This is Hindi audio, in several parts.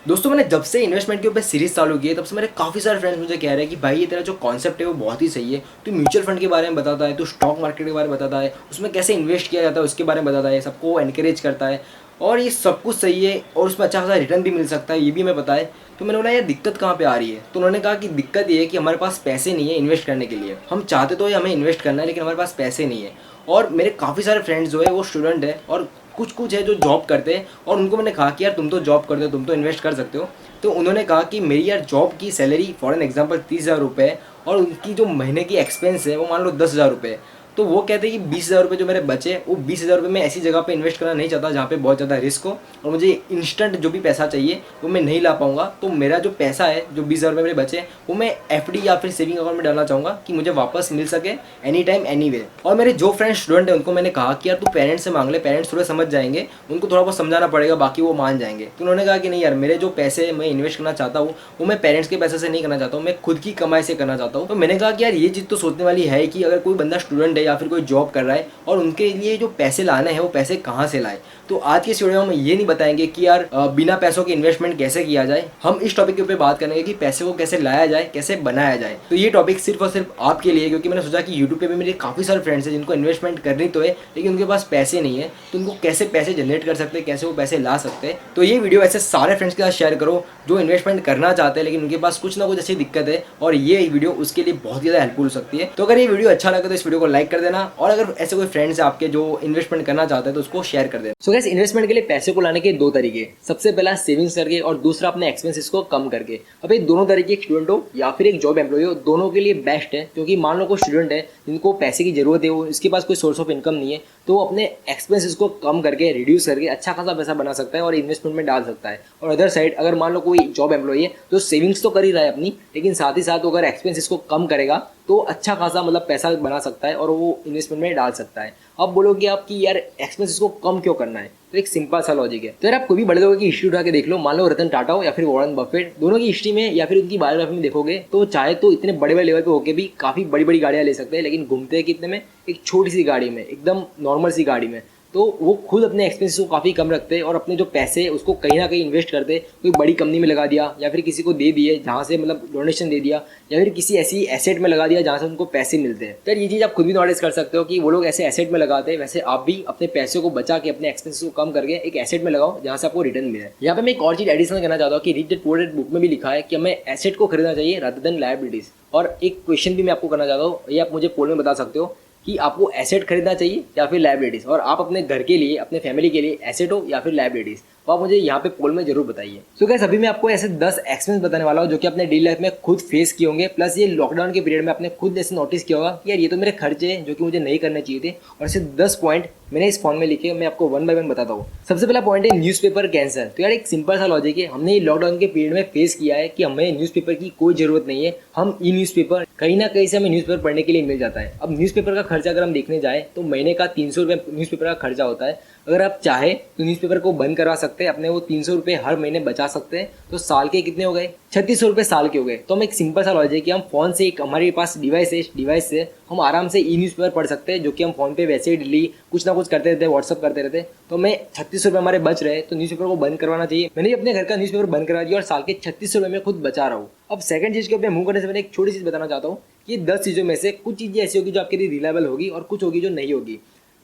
दोस्तों मैंने जब से इन्वेस्टमेंट के ऊपर सीरीज चालू की है तब से मेरे काफ़ी सारे फ्रेंड्स मुझे कह रहे हैं कि भाई ये तेरा जो कॉन्सेप्ट है वो बहुत ही सही है। तू म्यूचुअल फंड के बारे में बताता है, तू स्टॉक मार्केट के बारे में बताता है, उसमें कैसे इन्वेस्ट किया जाता है उसके बारे में बताता है, सबको एनकरेज करता है और ये सब कुछ सही है और उसमें अच्छा खासा रिटर्न भी मिल सकता है, ये भी हमें पता है। तो मैंने बोला यार दिक्कत कहाँ पे आ रही है, तो उन्होंने कहा कि दिक्कत ये है कि हमारे पास पैसे नहीं है इन्वेस्ट करने के लिए। हम चाहते तो है हमें इन्वेस्ट करना है लेकिन हमारे पास पैसे नहीं है। और मेरे काफ़ी सारे फ्रेंड्स जो है वो स्टूडेंट है और कुछ कुछ है जो जॉब करते हैं और उनको मैंने कहा कि यार तुम तो जॉब करते हो, तुम तो इन्वेस्ट कर सकते हो। तो उन्होंने कहा कि मेरी यार जॉब की सैलरी फॉर एन एग्जांपल 30,000 रुपये है और उनकी जो महीने की एक्सपेंस है वो मान लो 10,000 रुपये। तो वो कहते हैं कि 20,000 रुपये जो मेरे बचे वो 20,000 रुपये मैं ऐसी जगह पे इन्वेस्ट करना नहीं चाहता जहाँ पे बहुत ज़्यादा रिस्क हो और मुझे इंस्टेंट जो भी पैसा चाहिए वो मैं नहीं ला पाऊंगा। तो मेरा जो पैसा है जो 20,000 रुपये मेरे बचे वो मैं एफडी या फिर सेविंग अकाउंट में डालना चाहूँगा कि मुझे वापस मिल सके एनी टाइम एनी वे। और मेरे जो फ्रेंड्स स्टूडेंट हैं उनको मैंने कहा कि यार तू पेरेंट्स से मांग ले, पेरेंट्स थोड़े समझ जाएंगे, उनको थोड़ा बहुत समझाना पड़ेगा, बाकी वो मान जाएंगे। तो उन्होंने कहा कि नहीं यार मेरे जो पैसे मैं इन्वेस्ट करना चाहता हूँ वो मैं पेरेंट्स के पैसे से नहीं करना चाहता हूँ, मैं खुद की कमाई से करना चाहता हूँ। तो मैंने कहा कि यार ये चीज़ तो सोचने वाली है कि अगर कोई बंदा स्टूडेंट है या फिर कोई जॉब कर रहा है और उनके लिए जो पैसे लाने हैं वो पैसे कहाँ से लाए। तो आज की इस वीडियो में हम ये नहीं बताएंगे कि यार बिना पैसों के इन्वेस्टमेंट कैसे किया जाए, हम इस टॉपिक के ऊपर बात करेंगे कि पैसे को कैसे लाया जाए, कैसे बनाया जाए। तो ये टॉपिक सिर्फ और सिर्फ आपके लिए, क्योंकि मैंने सोचा कि यूट्यूब पे भी मेरे काफ़ी सारे फ्रेंड्स हैं जिनको इन्वेस्टमेंट करनी तो है लेकिन उनके पास पैसे नहीं है, तो उनको कैसे पैसे जनरेट कर सकते हैं, कैसे वो पैसे ला सकते हैं। तो ये वीडियो ऐसे सारे फ्रेंड्स के साथ शेयर करो जो इन्वेस्टमेंट करना चाहते हैं लेकिन उनके पास कुछ ना कुछ ऐसी दिक्कत है और ये वीडियो उसके लिए बहुत ज़्यादा हेल्पफुल हो सकती है। तो अगर ये वीडियो अच्छा लगे तो इस वीडियो को लाइक कर देना और अगर ऐसे कोई फ्रेंड्स है आपके जो इन्वेस्टमेंट करना चाहते हैं तो उसको शेयर कर देना। सो गाइस, इन्वेस्टमेंट के लिए पैसे को लाने के दो तरीके, सबसे पहला सेविंग्स करके और दूसरा अपने एक्सपेंसेस को कम करके। अब ये दोनों तरीके एक स्टूडेंट हो या फिर एक जॉब एम्प्लॉय हो, दोनों के लिए बेस्ट है। क्योंकि मान लो कोई स्टूडेंट है जिनको पैसे की जरूरत है, वो इसके पास कोई सोर्स ऑफ इनकम नहीं है, तो वो अपने एक्सपेंसेस को कम करके रिड्यूस करके अच्छा खासा पैसा बना सकता है और इन्वेस्टमेंट में डाल सकता है। और अदर साइड अगर मान लो कोई जॉब एम्प्लॉय है तो सेविंग्स तो कर ही रहा है अपनी, लेकिन साथ ही साथ अगर एक्सपेंसेस को कम करेगा तो अच्छा खासा मतलब पैसा बना सकता है और वो इन्वेस्टमेंट में डाल सकता है। अब बोलोगे आप कि यार एक्सपेंसेस को कम क्यों करना है, तो एक सिंपल सा लॉजिक है। तो यार आप कोई भी बड़े लोगों की हिस्ट्री उठा के देख लो, मान लो रतन टाटा हो या फिर वॉरेन बफेट, दोनों की हिस्ट्री में या फिर उनकी बायोग्राफी में देखोगे तो चाहे तो इतने बड़े बड़े लेवल पे होके भी काफ़ी बड़ी बड़ी गाड़ियाँ ले सकते हैं, लेकिन घूमते हैं कितने में, एक छोटी सी गाड़ी में, एकदम नॉर्मल सी गाड़ी में। तो वो खुद अपने एक्सपेंसेस को काफ़ी कम रखते हैं और अपने जो पैसे हैं उसको कहीं ना कहीं इन्वेस्ट करते, कोई बड़ी कंपनी में लगा दिया या फिर किसी को दे दिए जहाँ से मतलब डोनेशन दे दिया, या फिर किसी ऐसी एसेट में लगा दिया जहाँ से उनको पैसे मिलते हैं। तो ये चीज़ आप खुद भी नोटिस कर सकते हो कि वो लोग ऐसे एसेट में लगाते हैं, वैसे आप भी अपने पैसे को बचा के अपने एक्सपेंसेस को कम करके एक एसेट में लगाओ जहाँ से आपको रिटर्न मिले। यहाँ पे मैं एक और चीज़ एडिशनल करना चाहता हूँ कि read that poor dad book में भी लिखा है कि हमें एसेट को खरीदना चाहिए रादर देन लायबिलिटीज। और एक क्वेश्चन भी मैं आपको करना चाहता हूँ, ये आप मुझे पोल में बता सकते हो कि आपको एसेट खरीदना चाहिए या फिर लायबिलिटीज, और आप अपने घर के लिए अपने फैमिली के लिए एसेट हो या फिर लायबिलिटीज, तो आप मुझे यहाँ पे पोल में जरूर बताइए। सो गाइस, अभी मैं आपको ऐसे 10 एक्सपेंस बताने वाला हूँ जो कि अपने डेली लाइफ में खुद फेस किए होंगे, प्लस ये लॉकडाउन के पीरियड में आपने खुद ऐसे नोटिस किया होगा कि यार ये तो मेरे खर्चे हैं जो कि मुझे नहीं करने चाहिए थे, और ऐसे 10 पॉइंट मैंने इस फोन में लिखे, मैं आपको वन बाय वन बताता हूँ। सबसे पहला पॉइंट है न्यूज़पेपर कैंसर। तो यार एक सिंपल सा लॉजिक है, हमने ये लॉकडाउन के पीरियड में फेस किया है कि हमें न्यूज़पेपर की कोई जरूरत नहीं है, हम ई न्यूज़पेपर कहीं ना कहीं से हमें न्यूज़पेपर पढ़ने के लिए मिल जाता है। अब न्यूज़पेपर का खर्चा अगर हम देखने जाए तो महीने का 300 रुपये न्यूज़पेपर का खर्चा होता है। अगर आप चाहे तो न्यूज़पेपर को बंद करवा सकते हैं, अपने वो 300 रुपये हर महीने बचा सकते हैं, तो साल के कितने हो गए, 3600 रुपये साल के हो गए। तो हम एक सिंपल सा लॉजिक है कि हम फोन से, एक हमारे पास डिवाइस है, डिवाइस से हम आराम से ई न्यूज़पेपर पढ़ सकते हैं, जो कि हम फोन पे वैसे ही डेली कुछ ना कुछ करते रहते हैं, व्हाट्सअप करते रहते हैं। तो हमें 3600 रुपये हमारे बच रहे, तो न्यूज़पेपर को बंद करवाना चाहिए। मैंने अपने घर का न्यूज़पेपर बंद करवा दिया और साल के 3600 रुपये में खुद बचा रहा हूँ। अब सेकंड चीज़ के ऊपर मूव करने से मैंने एक छोटी चीज़ बताना चाहता हूँ कि 10 चीज़ों में से कुछ चीज़ें ऐसी होगी जो आपके लिए रिलायबल होगी और कुछ होगी जो नहीं होगी।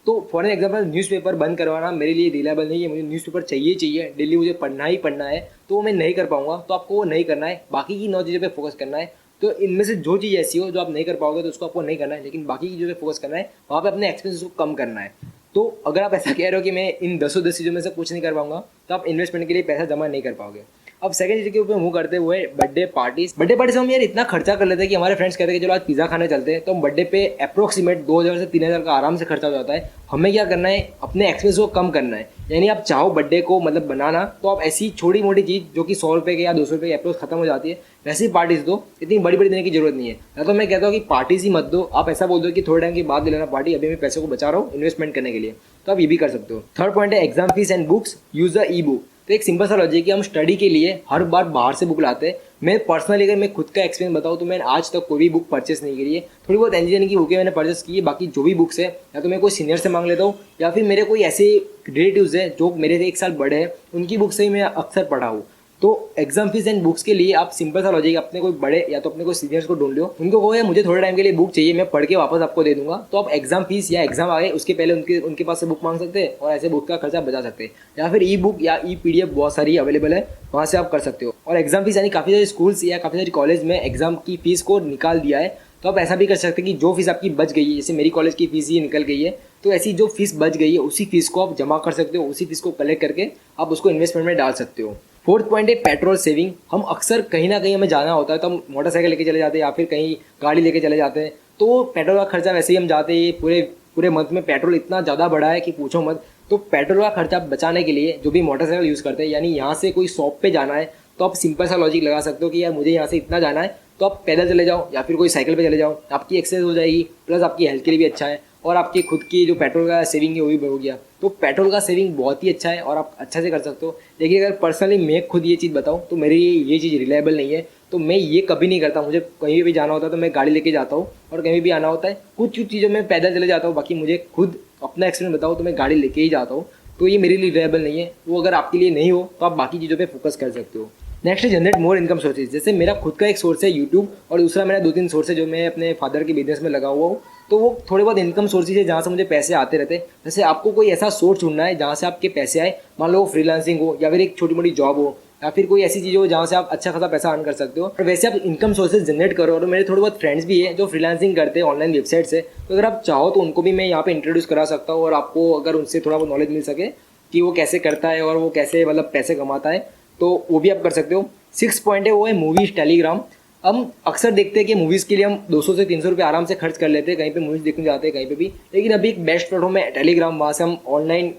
तो फॉर एन एग्जाम्पल न्यूज़पेपर बंद करवाना मेरे लिए रिलायबल नहीं है, मुझे न्यूज़पेपर चाहिए, डेली मुझे पढ़ना ही पढ़ना है, तो वो मैं नहीं कर पाऊंगा। तो आपको वो नहीं करना है, बाकी की 9 चीज़ों पे फोकस करना है। तो इनमें से जो चीज़ ऐसी हो जो आप नहीं कर पाओगे तो उसको आपको नहीं करना है, लेकिन बाकी की चीज़ों पे फोकस करना है, वहाँ पे अपने एक्सपेंसेस को कम करना है। तो अगर आप ऐसा कह रहे हो कि मैं इन 10 चीज़ों में से कुछ नहीं कर पाऊंगा, तो आप इन्वेस्टमेंट के लिए पैसा जमा नहीं कर पाओगे। अब सेकंड चीज़ के ऊपर मूव करते हुए बर्थडे पार्टीज में हम यार इतना खर्चा कर लेते हैं कि हमारे फ्रेंड्स कहते हैं कि चलो आज पिज़्ज़ा खाने चलते हैं, तो हम बर्थडे पे अप्रोक्सीमेट 2000 से 3000 का आराम से खर्चा हो जाता है। हमें क्या करना है, अपने एक्सपेंस को कम करना है। यानी आप चाहो बर्थडे को मतलब बनाना, तो आप ऐसी छोटी मोटी चीज़ जो कि 100 रुपये के या 200 रुपये के अप्रोक्स खत्म हो जाती है, वैसी पार्टीज दो, इतनी बड़ी बड़ी देने की जरूरत नहीं है। या तो मैं कहता हूँ कि पार्टीज ही मत दो, आप ऐसा बोल दो कि थोड़े टाइम के बाद ले लेना पार्टी, अभी मैं पैसे को बचा रहा हूँ इन्वेस्टमेंट करने के लिए, तो आप ये भी कर सकते हो। थर्ड पॉइंट है exam fees and books, use the E book. तो एक सिंपल सा लॉजिक है कि हम स्टडी के लिए हर बार बाहर से बुक लाते हैं। मैं पर्सनली अगर मैं खुद का एक्सपीरियंस बताऊँ तो मैंने आज तक कोई भी बुक परचेस नहीं करी है। थोड़ी बहुत इंजीनियरिंग की बुकें मैंने परचेस की है, बाकी जो भी बुक्स है या तो मैं कोई सीनियर से मांग लेता हूँ या फिर मेरे कोई ऐसे रिलेटिव्स है जो मेरे से 1 साल बड़े हैं, उनकी बुक से ही मैं अक्सर पढ़ा हूँ। तो एग्जाम फीस एंड बुक्स के लिए आप सिंपल सा लॉजिक, अपने कोई बड़े या तो अपने कोई सीनियर्स को ढूंढ लो, उनको कहो यार मुझे थोड़े टाइम के लिए बुक चाहिए, मैं पढ़ के वापस आपको दे दूंगा। तो आप एग्जाम फीस या एग्जाम आए उसके पहले उनके पास से बुक मांग सकते हैं और ऐसे बुक का खर्चा बचा सकते हैं। या फिर ई बुक या ई PDF बहुत सारी अवेलेबल है, वहाँ से आप कर सकते हो। और एग्जाम फीस यानी काफ़ी सारे स्कूल्स या काफ़ी सारे कॉलेज में एग्जाम की फीस को निकाल दिया है। तो आप ऐसा भी कर सकते हैं कि जो फीस आपकी बच गई है, जैसे मेरी कॉलेज की फीस ये निकल गई है, तो ऐसी जो फीस बच गई है उसी फीस को आप जमा कर सकते हो, उसी फीस को कलेक्ट करके आप उसको इन्वेस्टमेंट में डाल सकते हो। फोर्थ पॉइंट है पेट्रोल सेविंग। हम अक्सर कहीं ना कहीं हमें जाना होता है तो हम मोटरसाइकिल लेके चले जाते हैं या फिर कहीं गाड़ी लेके चले जाते हैं, तो पेट्रोल का खर्चा वैसे ही हम जाते हैं। पूरे पूरे मंथ में पेट्रोल इतना ज़्यादा बढ़ा है कि पूछो मत। तो पेट्रोल का खर्चा बचाने के लिए जो भी मोटरसाइकिल यूज़ करते हैं, यानी यहाँ से कोई शॉप पे जाना है तो आप सिंपल सा लॉजिक लगा सकते हो कि यार मुझे यहाँ से इतना जाना है, तो आप पैदल चले जाओ या फिर कोई साइकिल पे चले जाओ। आपकी एक्सरसाइज हो जाएगी, प्लस आपकी हेल्थ के लिए भी अच्छा है और आपकी खुद की जो पेट्रोल का सेविंग है वो भी हो गया। तो पेट्रोल का सेविंग बहुत ही अच्छा है और आप अच्छा से कर सकते हो। लेकिन अगर पर्सनली मैं खुद ये चीज़ बताऊँ तो मेरी ये चीज़ रिलायबल नहीं है, तो मैं ये कभी नहीं करता। मुझे कहीं भी जाना होता है तो मैं गाड़ी लेके जाता हूँ और कहीं भी आना होता है कुछ चीज़ों में पैदल चले जाता हूँ। बाकी मुझे खुद अपना एक्सपीरियंस बताऊँ तो मैं गाड़ी लेके ही जाता हूँ, तो ये मेरे लिए रिलायबल नहीं है। वो अगर आपके लिए नहीं हो तो आप बाकी चीज़ों पर फोकस कर सकते हो। Next generate more income sources. जैसे मेरा खुद का एक सोर्स है यूट्यूब और दूसरा मेरा 2-3 सोर्स है जो मैं अपने फादर के बिजनेस में लगा हुआ हूँ। तो वो थोड़े बहुत इनकम सोर्सेज है जहाँ से मुझे पैसे आते रहते हैं। जैसे आपको कोई ऐसा सोर्स ढूंढना है जहाँ से आपके पैसे आए, मान लो फ्रीलांसिंग हो या फिर एक छोटी मोटी जॉब हो या फिर कोई ऐसी चीज़ हो जहाँ से आप अच्छा खासा पैसा अर्न कर सकते हो और वैसे आप इनकम सोर्सेज जनरेट करो। और मेरे थोड़े बहुत फ्रेंड्स भी हैं जो फ्रीलांसिंग करते हैं ऑनलाइन वेबसाइट से, तो अगर आप चाहो तो उनको भी मैं यहाँ पे इंट्रोड्यूस करा सकता हूँ और आपको अगर उनसे थोड़ा बहुत नॉलेज मिल सके कि वो कैसे करता है और वो कैसे मतलब पैसे कमाता है, तो वो भी आप कर सकते हो। 6 पॉइंट है वो है मूवीज टेलीग्राम। हम अक्सर देखते हैं कि मूवीज़ के लिए हम 200 से 300 रुपये आराम से खर्च कर लेते हैं, कहीं पे मूवीज़ देखने जाते हैं कहीं पे भी। लेकिन अभी एक बेस्ट प्लेटफॉर्म है टेलीग्राम, वहाँ से हम ऑनलाइन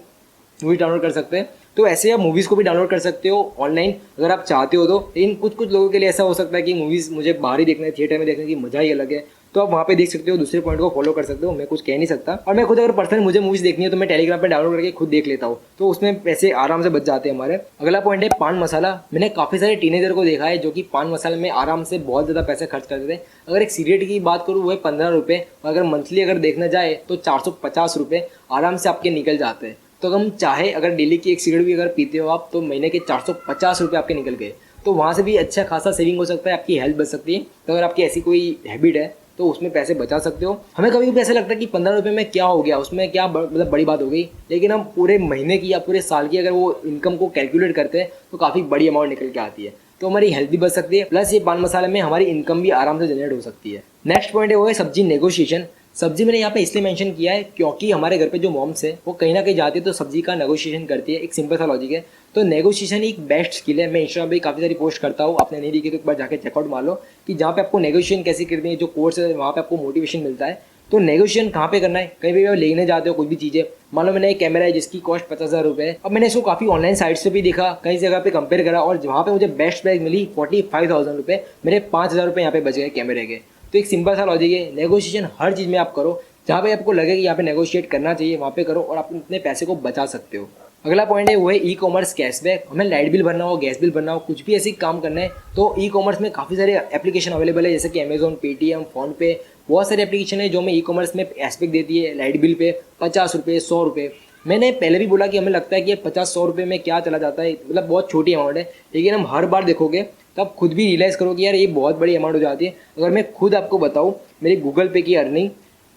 मूवी डाउनलोड कर सकते हैं। तो ऐसे आप मूवीज़ को भी डाउनलोड कर सकते हो ऑनलाइन अगर आप चाहते हो तो। लेकिन कुछ कुछ लोगों के लिए ऐसा हो सकता है कि मूवीज़ मुझे बाहर ही देखना है, थिएटर में देखने की मजा ही अलग है, तो आप वहाँ पे देख सकते हो। दूसरे पॉइंट को फॉलो कर सकते हो, मैं कुछ कह नहीं सकता। और मैं खुद अगर पर्सनल मुझे मूवीज़ देखनी है तो मैं टेलीग्राम पे डाउनलोड करके खुद देख लेता हूँ, तो उसमें पैसे आराम से बच जाते हैं हमारे। अगला पॉइंट है पान मसाला। मैंने काफ़ी सारे टीनेजर को देखा है जो कि पान मसाले में आराम से बहुत ज़्यादा पैसे खर्च करते थे। अगर एक सिगरेट की बात करूँ वो है 15 रुपये, और अगर मंथली अगर देखना जाए तो 450 रुपये आराम से आपके निकल जाते हैं। तो हम चाहे अगर डेली की एक सिगरेट भी अगर पीते हो आप तो महीने के 450 रुपये आपके निकल गए, तो वहाँ से भी अच्छा खासा सेविंग हो सकता है, आपकी हेल्प बच सकती है। तो अगर आपकी ऐसी कोई हैबिट है तो उसमें पैसे बचा सकते हो। हमें कभी भी ऐसा लगता है कि 15 रुपये में क्या हो गया, उसमें क्या मतलब बड़ी बात हो गई, लेकिन हम पूरे महीने की या पूरे साल की अगर वो इनकम को कैलकुलेट करते हैं तो काफ़ी बड़ी अमाउंट निकल के आती है। तो हमारी हेल्थ भी बच सकती है, प्लस ये पान मसाले में हमारी इनकम भी आराम से जनरेट हो सकती है। नेक्स्ट पॉइंट है वो है सब्जी नेगोशिएशन। सब्जी मैंने यहाँ पे इसलिए मेंशन किया है क्योंकि हमारे घर पे जो मॉम्स है वो कहीं ना कहीं जाती है तो सब्जी का नेगोशिएशन करती है। एक सिंपल सा लॉजिक है, तो नेगोशिएशन एक बेस्ट स्किल है। मैं इंस्टाग्राम पे काफ़ी सारी पोस्ट करता हूँ, आपने नहीं देखी तो एक बार जाके चेकआउट मार लो कि जहाँ पे आपको नेगोशिएशन कैसे करनी है, जो कोर्स है वहाँ पे आपको मोटिवेशन मिलता है। तो नेगोशिएशन कहाँ पे करना है, कहीं भी आप लेने जाते हो कोई भी चीज़ें, मान लो मैंने एक कैमरा है जिसकी कॉस्ट 50,000 रुपये है। अब मैंने इसको काफ़ी ऑनलाइन साइट्स पे भी देखा, कई जगह पे कंपेयर करा और वहाँ पे मुझे बेस्ट प्राइस मिली 45,000 रुपये। मेरे 5,000 रुपये यहाँ पे बच गए कैमरे के। तो एक सिंपल सा लॉजिक है, नेगोशिएशन हर चीज़ में आप करो, जहाँ पे आपको लगे कि यहाँ पे नेगोशिएट करना चाहिए वहाँ पे करो और आप अपने पैसे को बचा सकते हो। अगला पॉइंट है वो है ई कॉमर्स कैशबैक। हमें लाइट बिल भरना हो, गैस बिल भरना हो, कुछ भी ऐसे काम करना है तो ई कॉमर्स में काफ़ी सारे एप्लीकेशन अवेलेबल है, जैसे कि अमेजोन, पेटीएम, फोनपे, बहुत सारे एप्लीकेशन है जो हमें ई कॉमर्स में कैशबैक देती है। लाइट बिल पे 50 रुपये, 100 रुपये। मैंने पहले भी बोला कि हमें लगता है कि ये 50-100 रुपये में क्या चला जाता है, मतलब बहुत छोटी अमाउंट है, लेकिन हम हर बार देखोगे तो आप खुद भी रियलाइज़ करो कि यार ये बहुत बड़ी अमाउंट हो जाती है। अगर मैं खुद आपको बताऊँ मेरी गूगल पे की अर्निंग,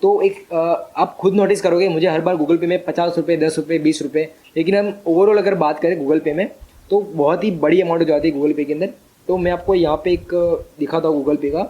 तो एक आप खुद नोटिस करोगे मुझे हर बार गूगल पे में 50 रुपये, 10 रुपये, 20 रुपये, लेकिन हम ओवरऑल अगर बात करें गूगल पे में तो बहुत ही बड़ी अमाउंट हो जाती है गूगल पे के अंदर। तो मैं आपको यहाँ पे एक दिखाता हूँ गूगल पे का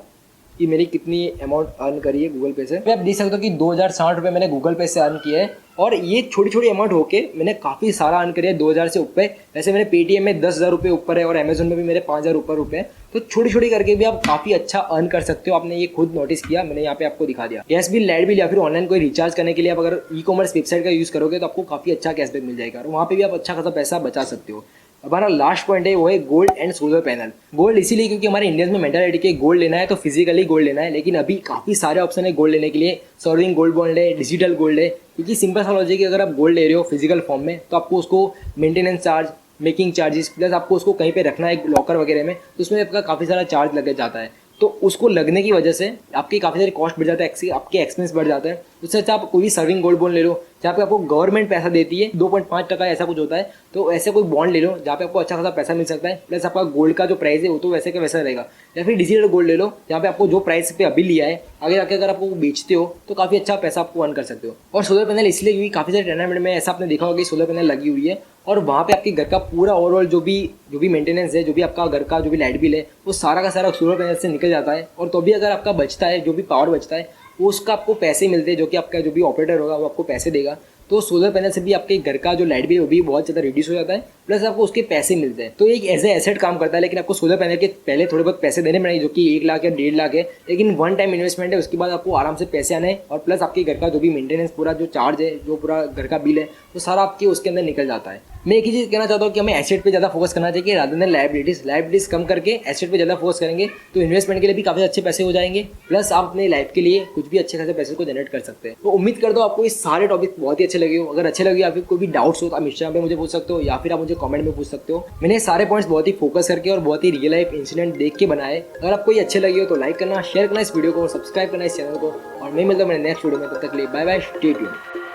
कि मेरी कितनी अमाउंट अर्न करी है गूगल पे से। मैं आप देख सकते हो कि 2060 रुपये मैंने गूगल पे से अर्न किया है और ये छोटी छोटी अमाउंट होके मैंने काफ़ी सारा अर्न करिया है 2000 से ऊपर। वैसे मेरे पेटीएम में 10,000 रुपये ऊपर है और अमेजोन में भी मेरे 5,000 ऊपर रुपये है। तो छोटी छोटी करके भी आप काफ़ी अच्छा अर्न कर सकते हो। आपने ये खुद नोटिस किया, मैंने यहाँ पे आपको दिखा दिया। गैस बिल, लाइट बिल या फिर ऑनलाइन कोई रिचार्ज करने के लिए आप अगर ई कॉमर्स वेबसाइट का यूज़ करोगे तो आपको काफ़ी अच्छा कैशबैक मिल जाएगा और वहाँ पे भी आप अच्छा खासा पैसा बचा सकते हो। हमारा लास्ट पॉइंट है वो है gold and solar panel. Gold इसीलिए क्योंकि हमारे इंडियंस में मेंटालिटी के गोल्ड लेना है तो फिजिकली गोल्ड लेना है, लेकिन अभी काफ़ी सारे ऑप्शन है गोल्ड लेने के लिए। सॉवरिन गोल्ड बॉन्ड है, डिजिटल गोल्ड है। क्योंकि सिंपल सा लॉजिक है कि अगर आप गोल्ड ले रहे हो फिजिकल फॉर्म में तो आपको उसको maintenance charge, making charges, plus आपको उसको कहीं पे रखना है लॉकर वगैरह में, तो उसमें आपका काफ़ी सारा चार्ज लग जाता है। तो उसको लगने की वजह से आपकी काफ़ी सारी कॉस्ट बढ़ जाता है, आपके एक्सपेंस बढ़ जाता है। उससे अच्छा आप कोई भी सर्विंग गोल्ड बॉन्ड ले लो जहाँ पे आपको गवर्नमेंट पैसा देती है 2.5% ऐसा कुछ होता है। तो ऐसे कोई बॉन्ड ले लो जहाँ पे आपको अच्छा खासा पैसा मिल सकता है, प्लस आपका गोल्ड का जो प्राइस है वो तो वैसे का वैसा रहेगा। या फिर डिजिटल गोल्ड ले लो जहाँ पे आपको जो प्राइस पे अभी लिया है आगे जाके अगर आपको बेचते हो तो काफ़ी अच्छा पैसा आपको अर्न कर सकते हो। और सोलर पैनल इसलिए क्योंकि काफ़ी सारे टूर्नामेंट में ऐसा आपने देखा होगा कि सोलर पैनल लगी हुई है और वहाँ पे आपके घर का पूरा ओवरऑल जो भी मेंटेनेंस है, जो भी आपका घर का जो भी लाइट बिल है, वो सारा का सारा सोलर पैनल से निकल जाता है। और तो भी अगर आपका बचता है, जो भी पावर बचता है वो उसका आपको पैसे मिलते हैं, जो कि आपका जो भी ऑपरेटर होगा वो आपको पैसे देगा। तो सोलर पैनल से भी आपके घर का जो लाइट बिल है वो भी बहुत ज़्यादा रिड्यूस हो जाता है, प्लस आपको उसके पैसे मिलते हैं। तो एक एज ए एसेट काम करता है, लेकिन आपको सोलर पैनल के पहले थोड़े बहुत पैसे देने पड़ेंगे, जो कि 1 लाख या 1.5 लाख है, लेकिन वन टाइम इन्वेस्टमेंट है। उसके बाद आपको आराम से पैसे आने हैं और प्लस आपके घर का जो भी मेंटेनेंस पूरा जो चार्ज है, जो पूरा घर का बिल है, वो सारा आपके उसके अंदर निकल जाता है। मैं एक ही चीज़ कहना चाहता हूँ कि हमें एसेट पे ज़्यादा फोकस करना चाहिए रादर देन लाइबिलिटीज कम करके एसेट पे ज़्यादा फोकस करेंगे तो इन्वेस्टमेंट के लिए भी काफ़ी अच्छे पैसे हो जाएंगे, प्लस आप अपने लाइफ के लिए कुछ भी अच्छे खासे पैसे को जनरेट कर सकते हैं। तो उम्मीद करता हूँ आपको ये सारे टॉपिक बहुत ही अच्छे लगे हो। अगर अच्छे लगे या फिर कोई भी डाउट्स हो तो आप इंस्टाग्राम पे मुझे पूछ सकते हो या फिर आप मुझे कमेंट में पूछ सकते हो। मैंने सारे पॉइंट्स बहुत ही फोकस करके और बहुत ही रियल लाइफ इंसिडेंट देख के बनाए। अगर आपको ये अच्छे लगे हो तो लाइक करना, शेयर करना इस वीडियो को, सब्सक्राइब करना इस चैनल को, और मैं मिलता हूँ मेरे नेक्स्ट वीडियो में। तब तक के लिए bye bye, stay tuned.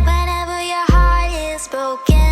Whenever your heart is broken